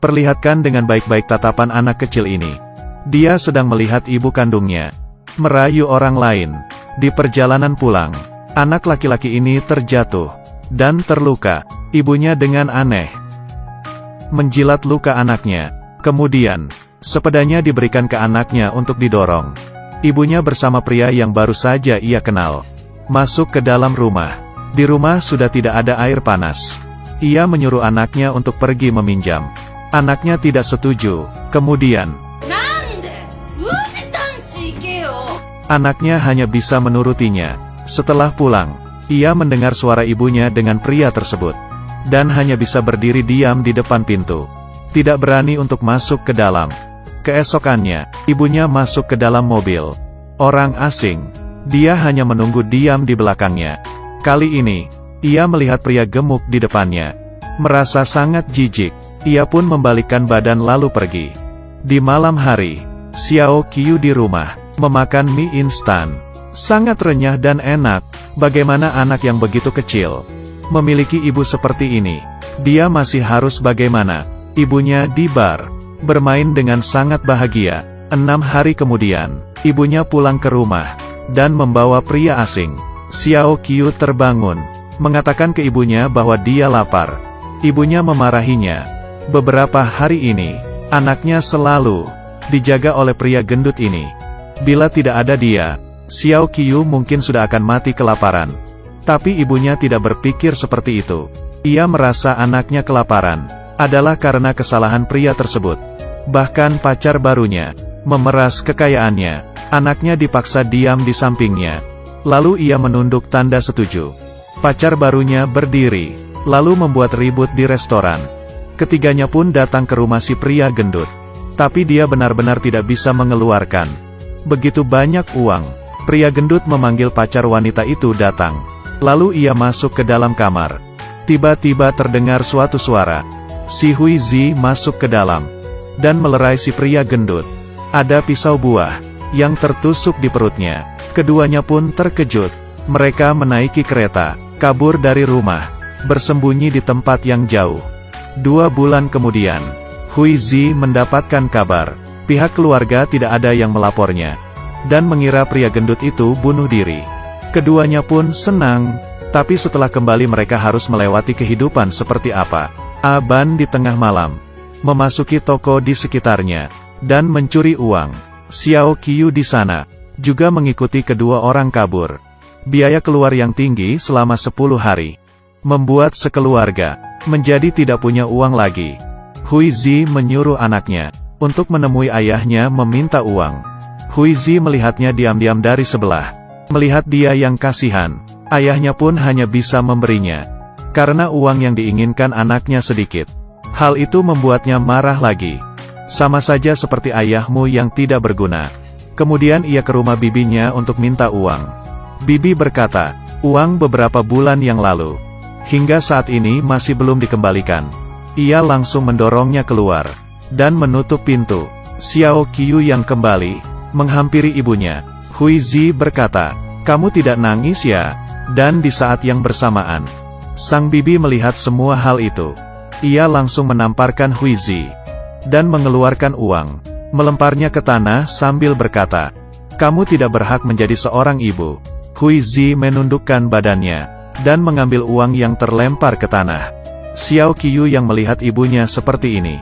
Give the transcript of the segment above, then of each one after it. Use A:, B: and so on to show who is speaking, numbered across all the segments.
A: Perlihatkan dengan baik-baik tatapan anak kecil ini. Dia sedang melihat ibu kandungnya merayu orang lain. Di perjalanan pulang, anak laki-laki ini terjatuh dan terluka. Ibunya dengan aneh menjilat luka anaknya. Kemudian, sepedanya diberikan ke anaknya untuk didorong. Ibunya bersama pria yang baru saja ia kenal masuk ke dalam rumah. Di rumah sudah tidak ada air panas. Ia menyuruh anaknya untuk pergi meminjam. Anaknya tidak setuju. Kemudian, anaknya hanya bisa menurutinya. Setelah pulang, ia mendengar suara ibunya dengan pria tersebut, dan hanya bisa berdiri diam di depan pintu. Tidak berani untuk masuk ke dalam. Keesokannya, ibunya masuk ke dalam mobil. Orang asing. Dia hanya menunggu diam di belakangnya. Kali ini, ia melihat pria gemuk di depannya. Merasa sangat jijik, ia pun membalikkan badan lalu pergi. Di malam hari, Xiao Qiu di rumah, memakan mie instan. Sangat renyah dan enak. Bagaimana anak yang begitu kecil memiliki ibu seperti ini? Dia masih harus bagaimana? Ibunya di bar, bermain dengan sangat bahagia. 6 hari kemudian, ibunya pulang ke rumah, dan membawa pria asing. Xiao Qiu terbangun, mengatakan ke ibunya bahwa dia lapar. Ibunya memarahinya. Beberapa hari ini, anaknya selalu dijaga oleh pria gendut ini. Bila tidak ada dia, Xiao Qiu mungkin sudah akan mati kelaparan. Tapi ibunya tidak berpikir seperti itu. Ia merasa anaknya kelaparan adalah karena kesalahan pria tersebut. Bahkan pacar barunya memeras kekayaannya. Anaknya dipaksa diam di sampingnya. Lalu ia menunduk tanda setuju. Pacar barunya berdiri, lalu membuat ribut di restoran. Ketiganya pun datang ke rumah si pria gendut. Tapi dia benar-benar tidak bisa mengeluarkan begitu banyak uang. Pria gendut memanggil pacar wanita itu datang. Lalu ia masuk ke dalam kamar. Tiba-tiba terdengar suatu suara. Si Huizi masuk ke dalam dan melerai si pria gendut. Ada pisau buah yang tertusuk di perutnya. Keduanya pun terkejut. Mereka menaiki kereta, kabur dari rumah, bersembunyi di tempat yang jauh. 2 bulan kemudian, Huizi mendapatkan kabar. Pihak keluarga tidak ada yang melapornya, dan mengira pria gendut itu bunuh diri. Keduanya pun senang, tapi setelah kembali mereka harus melewati kehidupan seperti apa. Aban di tengah malam, memasuki toko di sekitarnya, dan mencuri uang. Xiao Qiu di sana juga mengikuti kedua orang kabur. Biaya keluar yang tinggi selama 10 hari membuat sekeluarga menjadi tidak punya uang lagi. Huizi menyuruh anaknya untuk menemui ayahnya meminta uang. Huizi melihatnya diam-diam dari sebelah. Melihat dia yang kasihan, ayahnya pun hanya bisa memberinya, karena uang yang diinginkan anaknya sedikit. Hal itu membuatnya marah lagi. Sama saja seperti ayahmu yang tidak berguna. Kemudian ia ke rumah bibinya untuk minta uang. Bibi berkata, uang beberapa bulan yang lalu, hingga saat ini masih belum dikembalikan. Ia langsung mendorongnya keluar, dan menutup pintu. Xiao Qiu yang kembali, menghampiri ibunya. Huizi berkata, kamu tidak nangis ya? Dan di saat yang bersamaan, sang bibi melihat semua hal itu. Ia langsung menamparkan Huizi, dan mengeluarkan uang, melemparnya ke tanah sambil berkata, kamu tidak berhak menjadi seorang ibu. Huizi menundukkan badannya, dan mengambil uang yang terlempar ke tanah. Xiao Qiu yang melihat ibunya seperti ini,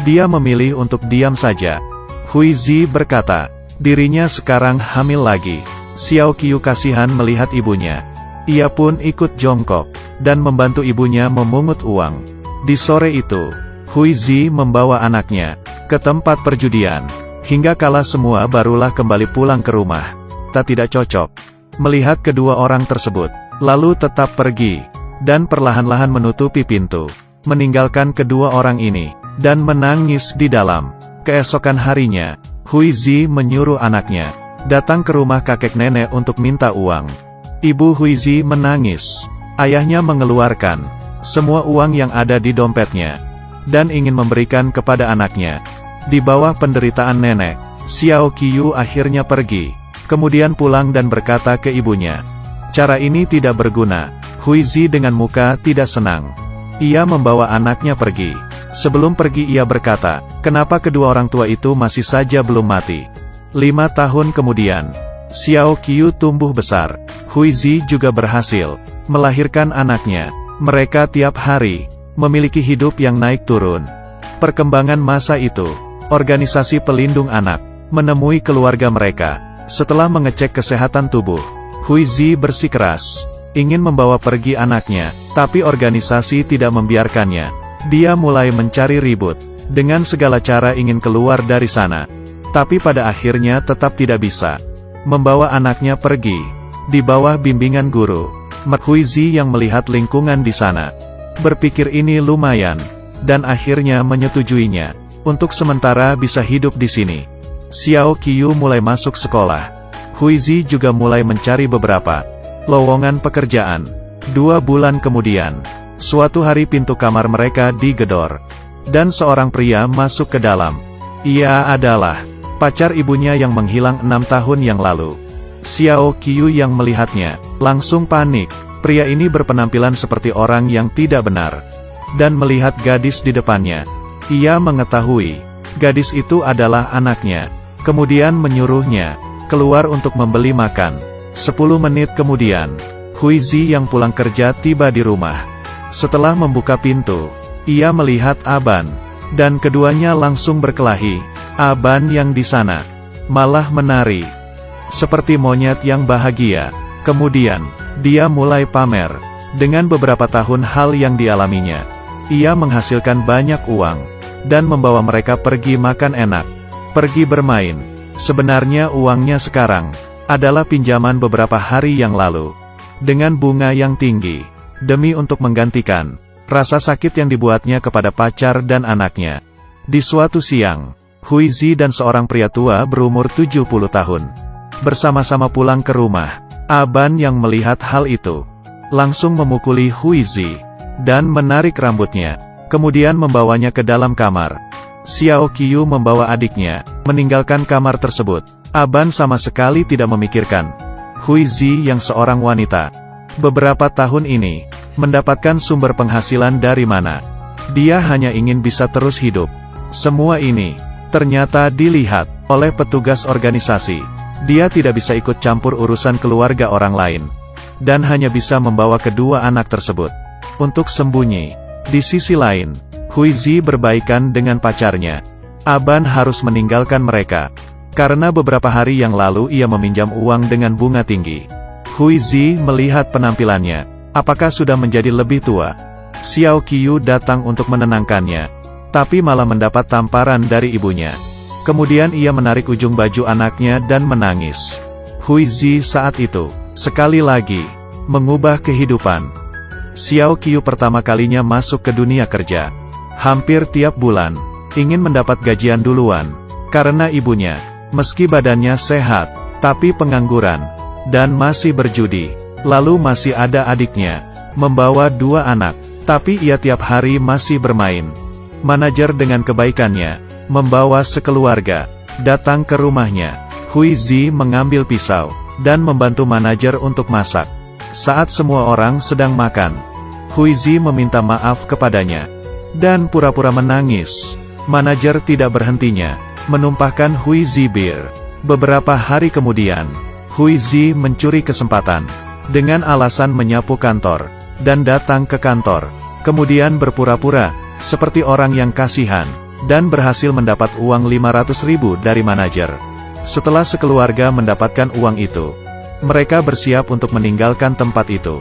A: dia memilih untuk diam saja. Huizi berkata, dirinya sekarang hamil lagi. Xiao Qiu kasihan melihat ibunya. Ia pun ikut jongkok, dan membantu ibunya memungut uang. Di sore itu, Huizi membawa anaknya ke tempat perjudian. Hingga kala semua barulah kembali pulang ke rumah. Tidak cocok melihat kedua orang tersebut, lalu tetap pergi, dan perlahan-lahan menutupi pintu, meninggalkan kedua orang ini, dan menangis di dalam. Keesokan harinya, Huizi menyuruh anaknya datang ke rumah kakek nenek untuk minta uang. Ibu Huizi menangis. Ayahnya mengeluarkan semua uang yang ada di dompetnya, dan ingin memberikan kepada anaknya. Di bawah penderitaan nenek, Xiao Qiu akhirnya pergi, kemudian pulang dan berkata ke ibunya, cara ini tidak berguna. Huizi dengan muka tidak senang. Ia membawa anaknya pergi. Sebelum pergi ia berkata, kenapa kedua orang tua itu masih saja belum mati? 5 tahun kemudian, Xiao Qiu tumbuh besar. Huizi juga berhasil melahirkan anaknya. Mereka tiap hari memiliki hidup yang naik turun. Perkembangan masa itu, organisasi pelindung anak menemui keluarga mereka. Setelah mengecek kesehatan tubuh, Huizi bersikeras ingin membawa pergi anaknya, tapi organisasi tidak membiarkannya. Dia mulai mencari ribut, dengan segala cara ingin keluar dari sana. Tapi pada akhirnya tetap tidak bisa membawa anaknya pergi. Di bawah bimbingan guru, Huizi yang melihat lingkungan di sana, berpikir ini lumayan, dan akhirnya menyetujuinya, untuk sementara bisa hidup di sini. Xiao Qiu mulai masuk sekolah. Huizi juga mulai mencari beberapa lowongan pekerjaan. 2 bulan kemudian, suatu hari pintu kamar mereka digedor, dan seorang pria masuk ke dalam. Ia adalah pacar ibunya yang menghilang 6 tahun yang lalu. Xiao Qiu yang melihatnya, langsung panik. Pria ini berpenampilan seperti orang yang tidak benar. Dan melihat gadis di depannya, ia mengetahui, gadis itu adalah anaknya. Kemudian menyuruhnya keluar untuk membeli makan. 10 menit kemudian, Huizi yang pulang kerja tiba di rumah. Setelah membuka pintu, ia melihat Aban, dan keduanya langsung berkelahi. Aban yang di sana malah menari seperti monyet yang bahagia. Kemudian, dia mulai pamer dengan beberapa tahun hal yang dialaminya. Ia menghasilkan banyak uang, dan membawa mereka pergi makan enak, pergi bermain. Sebenarnya uangnya sekarang adalah pinjaman beberapa hari yang lalu, dengan bunga yang tinggi, demi untuk menggantikan rasa sakit yang dibuatnya kepada pacar dan anaknya. Di suatu siang, Huizi dan seorang pria tua berumur 70 tahun bersama-sama pulang ke rumah. Aban yang melihat hal itu, langsung memukuli Huizi, dan menarik rambutnya, kemudian membawanya ke dalam kamar. Xiao Qiu membawa adiknya, meninggalkan kamar tersebut. Aban sama sekali tidak memikirkan Huizi yang seorang wanita, beberapa tahun ini, mendapatkan sumber penghasilan dari mana. Dia hanya ingin bisa terus hidup. Semua ini, ternyata dilihat oleh petugas organisasi. Dia tidak bisa ikut campur urusan keluarga orang lain, dan hanya bisa membawa kedua anak tersebut untuk sembunyi. Di sisi lain, Huizi berbaikan dengan pacarnya. Aban harus meninggalkan mereka, karena beberapa hari yang lalu ia meminjam uang dengan bunga tinggi. Huizi melihat penampilannya, apakah sudah menjadi lebih tua. Xiao Qiu datang untuk menenangkannya, tapi malah mendapat tamparan dari ibunya. Kemudian ia menarik ujung baju anaknya dan menangis. Huizi saat itu, sekali lagi, mengubah kehidupan. Xiao Qiu pertama kalinya masuk ke dunia kerja. Hampir tiap bulan, ingin mendapat gajian duluan, karena ibunya, meski badannya sehat, tapi pengangguran, dan masih berjudi. Lalu masih ada adiknya, membawa 2 anak, tapi ia tiap hari masih bermain. Manajer dengan kebaikannya, membawa sekeluarga, datang ke rumahnya. Huizi mengambil pisau, dan membantu manajer untuk masak. Saat semua orang sedang makan, Huizi meminta maaf kepadanya, dan pura-pura menangis. Manajer tidak berhentinya menumpahkan Huizi bir. Beberapa hari kemudian, Huizi mencuri kesempatan, dengan alasan menyapu kantor, dan datang ke kantor. Kemudian berpura-pura seperti orang yang kasihan, dan berhasil mendapat uang 500.000 dari manajer. Setelah sekeluarga mendapatkan uang itu, mereka bersiap untuk meninggalkan tempat itu,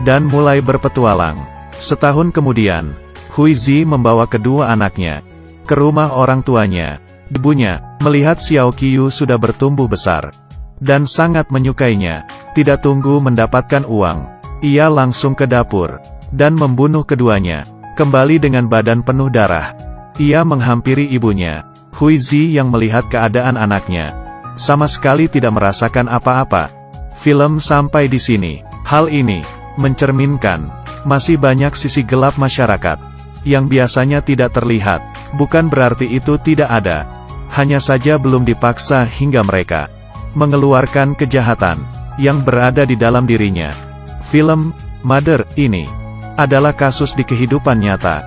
A: dan mulai berpetualang. Setahun kemudian, Huizi membawa kedua anaknya ke rumah orang tuanya. Ibunya melihat Xiao Qiu sudah bertumbuh besar, dan sangat menyukainya. Tidak tunggu mendapatkan uang, ia langsung ke dapur, dan membunuh keduanya. Kembali dengan badan penuh darah, ia menghampiri ibunya. Huizi yang melihat keadaan anaknya, sama sekali tidak merasakan apa-apa. Film sampai di sini. Hal ini mencerminkan masih banyak sisi gelap masyarakat yang biasanya tidak terlihat. Bukan berarti itu tidak ada, hanya saja belum dipaksa hingga mereka mengeluarkan kejahatan yang berada di dalam dirinya. Film Mother ini adalah kasus di kehidupan nyata,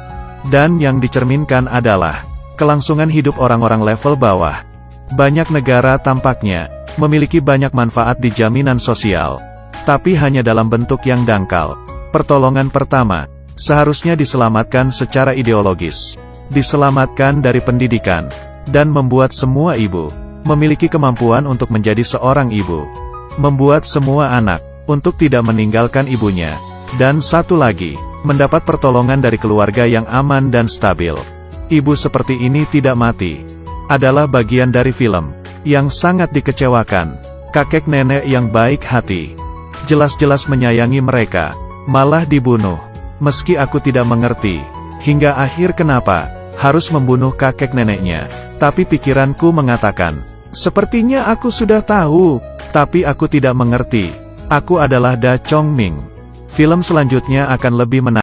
A: Dan yang dicerminkan adalah kelangsungan hidup orang-orang level bawah. Banyak negara tampaknya memiliki banyak manfaat di jaminan sosial, tapi hanya dalam bentuk yang dangkal. Pertolongan pertama seharusnya diselamatkan secara ideologis, diselamatkan dari pendidikan, dan membuat semua ibu memiliki kemampuan untuk menjadi seorang ibu. Membuat semua anak untuk tidak meninggalkan ibunya. Dan satu lagi, mendapat pertolongan dari keluarga yang aman dan stabil. Ibu seperti ini tidak mati. Adalah bagian dari film yang sangat dikecewakan. Kakek nenek yang baik hati, jelas-jelas menyayangi mereka, malah dibunuh. Meski aku tidak mengerti, hingga akhir kenapa harus membunuh kakek neneknya. Tapi pikiranku mengatakan, sepertinya aku sudah tahu, tapi aku tidak mengerti. Aku adalah Da Chong Ming. Film selanjutnya akan lebih menarik.